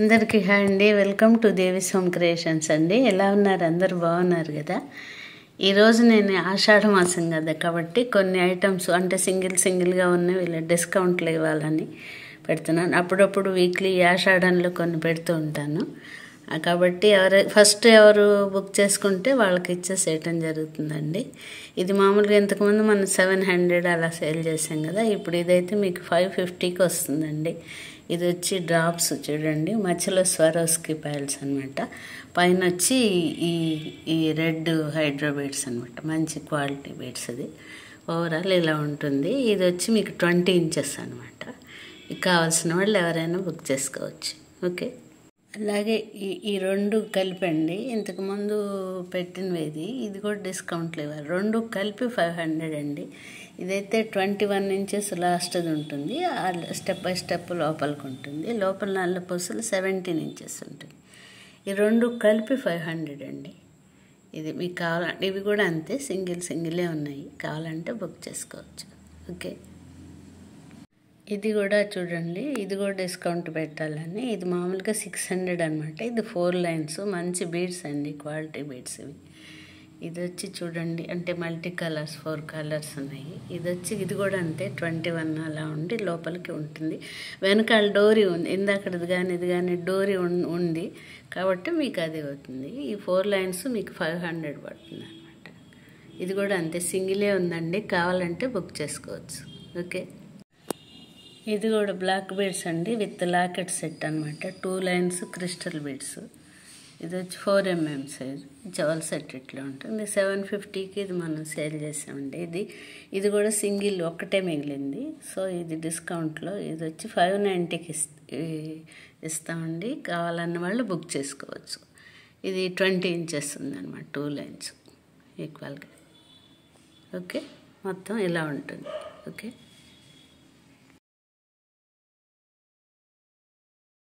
అందరికీ హాయ్ అండి. Welcome to Devi's home creations అండి. ఎలా ఉన్నారు? అందరు బాగున్నారు కదా? ఈరోజు నేను ఆషాఢ మాసం కదా కాబట్టి కొన్ని ఐటమ్స్ అంటే సింగిల్గా ఉన్నవి ఇలా డిస్కౌంట్లు ఇవ్వాలని పెడుతున్నాను. అప్పుడప్పుడు వీక్లీ ఆషాఢంలో కొన్ని పెడుతూ ఉంటాను. కాబట్టి ఎవరు బుక్ చేసుకుంటే వాళ్ళకి ఇచ్చేసేయటం జరుగుతుందండి. ఇది మామూలుగా ఇంతకుముందు మనం 700 అలా సేల్ చేసాం కదా. ఇప్పుడు ఇదైతే మీకు 550కి వస్తుందండి. ఇది వచ్చి డ్రాప్స్ చూడండి, మధ్యలో స్వరోస్కి పైల్స్ అనమాట. పైన వచ్చి ఈ రెడ్ హైడ్రో బీడ్స్ అనమాట. మంచి క్వాలిటీ బీడ్స్. అది ఓవరాల్ ఇలా ఉంటుంది. ఇది వచ్చి మీకు 20 ఇంచెస్ అనమాట. ఇది కావాల్సిన వాళ్ళు ఎవరైనా బుక్ చేసుకోవచ్చు. ఓకే. అలాగే ఈ రెండు కలిపండి. ఇంతకుముందు పెట్టినవి ఇది కూడా డిస్కౌంట్లు ఇవ్వాలి. రెండు కలిపి 500 అండి. ఇదైతే 21 ఇంచెస్ లాస్ట్ది ఉంటుంది. స్టెప్ బై స్టెప్ లోపలికి ఉంటుంది. లోపల నల్ల పూసలు 17 ఇంచెస్ ఉంటుంది. ఈ రెండు కలిపి 500 అండి. ఇది మీకు కావాలంటే ఇవి కూడా అంతే, సింగిలే ఉన్నాయి. కావాలంటే బుక్ చేసుకోవచ్చు. ఓకే. ఇది కూడా చూడండి, ఇది కూడా డిస్కౌంట్ పెట్టాలని. ఇది మామూలుగా 600 అనమాట. ఇది 4 లైన్స్ మంచి బీడ్స్ అండి, క్వాలిటీ బీడ్స్ ఇవి. ఇది వచ్చి చూడండి, అంటే మల్టీ కలర్స్ 4 కలర్స్ ఉన్నాయి. ఇది కూడా అంతే 21 అలా ఉండి లోపలికి ఉంటుంది. వెనకాల డోరీ ఉంది, ఇందాకది కానీ ఇది కానీ డోరీ ఉంది కాబట్టి మీకు అది అవుతుంది. ఈ 4 లైన్స్ మీకు 500 పడుతుంది అనమాట. ఇది కూడా అంతే, సింగిలే ఉందండి. కావాలంటే బుక్ చేసుకోవచ్చు. ఓకే. ఇది కూడా బ్లాక్ బీడ్స్ అండి, విత్ లాకెట్ సెట్ అనమాట. 2 లైన్స్ క్రిస్టల్ బీడ్స్. ఇది వచ్చి 4 mm సైజ్. జవల్ సెట్ ఇట్లా ఉంటుంది. 750కి ఇది మనం సేల్ చేసామండి. ఇది కూడా సింగిల్ ఒక్కటే మిగిలింది. సో ఇది డిస్కౌంట్లో ఇది వచ్చి 590కి ఇస్తామండి. కావాలన్న వాళ్ళు బుక్ చేసుకోవచ్చు. ఇది 20 ఇంచెస్ ఉందన్నమాట. 2 లైన్స్ ఈక్వల్గా. ఓకే. మొత్తం ఇలా ఉంటుంది. ఓకే.